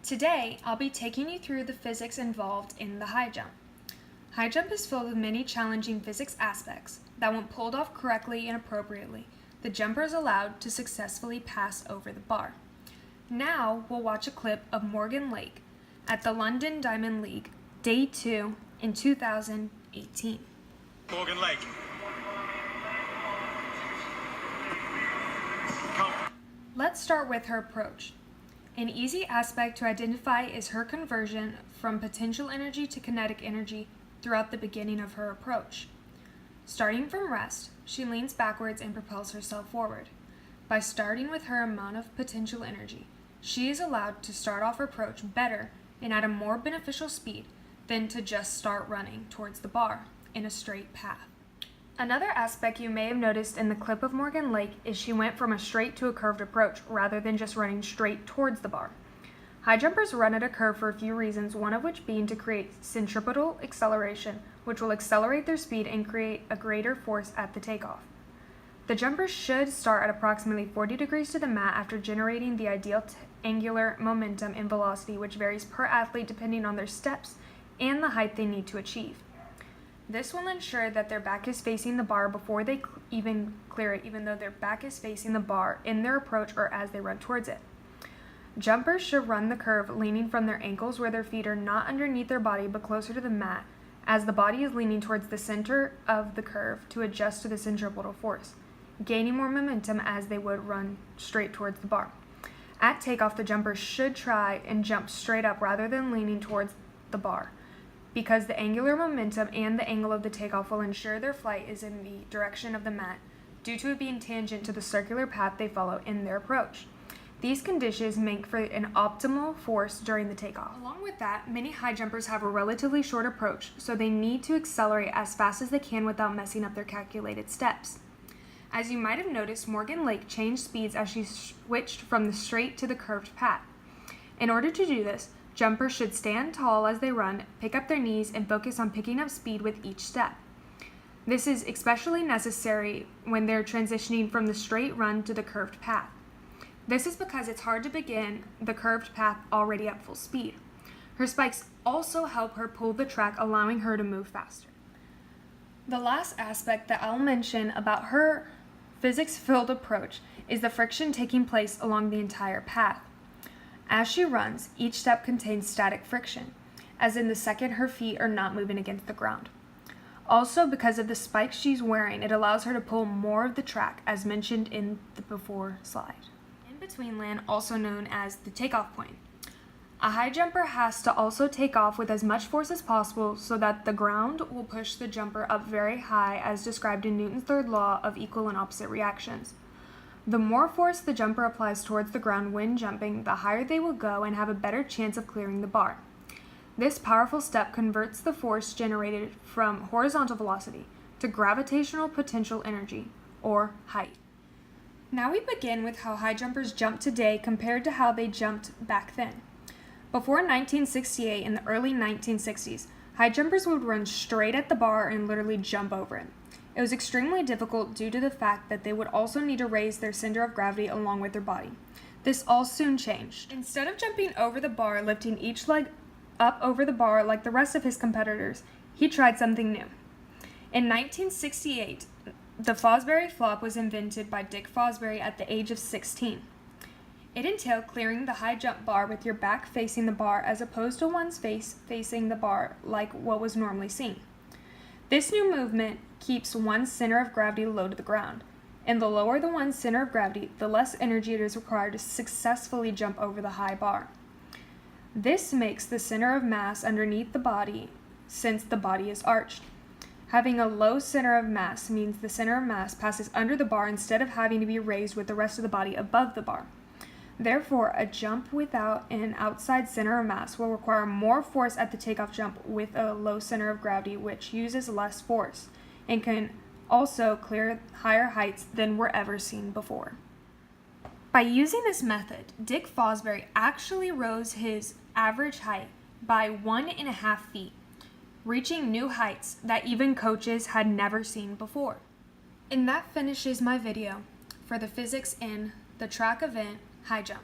Today, I'll be taking you through the physics involved in the high jump. High jump is filled with many challenging physics aspects that, when pulled off correctly and appropriately, the jumper is allowed to successfully pass over the bar. Now, we'll watch a clip of Morgan Lake at the London Diamond League, Day 2 in 2018. Morgan Lake. Let's start with her approach. An easy aspect to identify is her conversion from potential energy to kinetic energy throughout the beginning of her approach. Starting from rest, she leans backwards and propels herself forward. By starting with her amount of potential energy, she is allowed to start off her approach better and at a more beneficial speed than to just start running towards the bar in a straight path. Another aspect you may have noticed in the clip of Morgan Lake is she went from a straight to a curved approach rather than just running straight towards the bar. High jumpers run at a curve for a few reasons, one of which being to create centripetal acceleration, which will accelerate their speed and create a greater force at the takeoff. The jumpers should start at approximately 40 degrees to the mat after generating the ideal angular momentum and velocity, which varies per athlete depending on their steps and the height they need to achieve. This will ensure that their back is facing the bar before they even clear it, even though their back is facing the bar in their approach or as they run towards it. Jumpers should run the curve leaning from their ankles where their feet are not underneath their body but closer to the mat, as the body is leaning towards the center of the curve to adjust to the centripetal force, gaining more momentum as they would run straight towards the bar. At takeoff, the jumpers should try and jump straight up rather than leaning towards the bar, because the angular momentum and the angle of the takeoff will ensure their flight is in the direction of the mat, due to it being tangent to the circular path they follow in their approach. These conditions make for an optimal force during the takeoff. Along with that, many high jumpers have a relatively short approach, so they need to accelerate as fast as they can without messing up their calculated steps. As you might have noticed, Morgan Lake changed speeds as she switched from the straight to the curved path. In order to do this, jumpers should stand tall as they run, pick up their knees, and focus on picking up speed with each step. This is especially necessary when they're transitioning from the straight run to the curved path. This is because it's hard to begin the curved path already at full speed. Her spikes also help her pull the track, allowing her to move faster. The last aspect that I'll mention about her physics-filled approach is the friction taking place along the entire path. As she runs, each step contains static friction, as in the second her feet are not moving against the ground. Also, because of the spikes she's wearing, it allows her to pull more of the track, as mentioned in the before slide. In-between land, also known as the takeoff point. A high jumper has to also take off with as much force as possible so that the ground will push the jumper up very high, as described in Newton's third law of equal and opposite reactions. The more force the jumper applies towards the ground when jumping, the higher they will go and have a better chance of clearing the bar. This powerful step converts the force generated from horizontal velocity to gravitational potential energy, or height. Now we begin with how high jumpers jump today compared to how they jumped back then. Before 1968 and the early 1960s, high jumpers would run straight at the bar and literally jump over it. It was extremely difficult due to the fact that they would also need to raise their center of gravity along with their body. This all soon changed. Instead of jumping over the bar, lifting each leg up over the bar like the rest of his competitors, he tried something new. In 1968, the Fosbury flop was invented by Dick Fosbury at the age of 16. It entailed clearing the high jump bar with your back facing the bar as opposed to one's face facing the bar like what was normally seen. This new movement keeps one's center of gravity low to the ground, and the lower the one's center of gravity, the less energy it is required to successfully jump over the high bar. This makes the center of mass underneath the body, since the body is arched. Having a low center of mass means the center of mass passes under the bar instead of having to be raised with the rest of the body above the bar. Therefore, a jump without an outside center of mass will require more force at the takeoff jump with a low center of gravity, which uses less force and can also clear higher heights than were ever seen before. By using this method, Dick Fosbury actually rose his average height by 1.5 feet, reaching new heights that even coaches had never seen before. And that finishes my video for the physics in the track event high jump.